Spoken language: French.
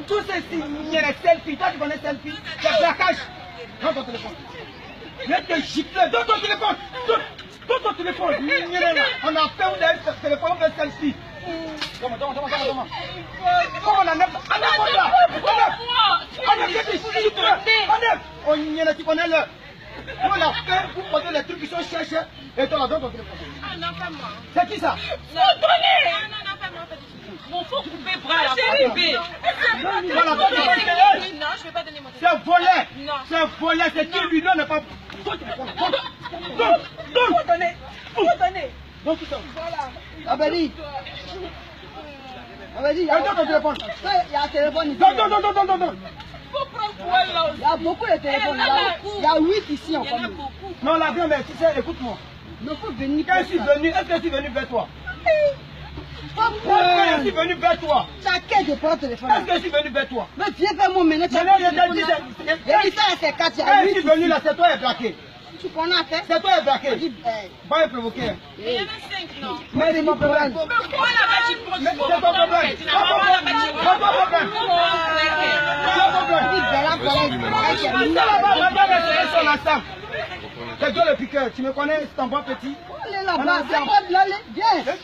Tout ceci, il y a les selfies. Toi, tu connais selfie? C'est plaquage. Donne ton téléphone. Viens te gifler. Donne ton téléphone. Donne ton téléphone. On a fait un téléphone, on fait selfie. Comment on enlève? Enlève là. On y a, tu connais le. On a fait pour poser les trucs qui sont cherchés. Et toi, là, donne ton téléphone. Ah non, pas moi. C'est qui ça? Faut donner. Non, pas moi. Bon, faut couper bras là. Faut couper. Non, je vais pas donner mon téléphone. C'est volé. Non. C'est volé. C'est qui lui donne pas. Donne. Faut donner. Donc tout ça. Voilà. Abedi. Abedi, Donne ton téléphone. il y a un téléphone ici. Donne. Faut prendre quoi là aussi? Il y a beaucoup de téléphones. Il y a 8 ici en Il y en a famille. beaucoup. Non, l'avion, mais tu sais, écoute-moi. Il faut venir. Quand je suis venu, est-ce que je suis venu vers toi? Pas Quand je suis peur. venu vers toi? Chacun de prendre le téléphone. Est-ce que je suis venu vers toi? Mais viens faire mon ménage. Mais non, il y a dit, Il y a dit ça, c'est 4. Il y quand a je suis 8. venu là, c'est toi qui es braqué. Tu connais à faire? C'est toi qui es braqué. Dis, Pas me provoquer. Il y en a 5, non? Mais c'est mon problème. Mais quoi là-bas, tu prends Mais c'est ton problème. C'est ton problème. C'est là-bas, regarde les son ensemble. C'est toi le piqueur. Tu me connais, c'est ton bon petit. on est là-bas. C'est pas de l'aller. Viens. Viens.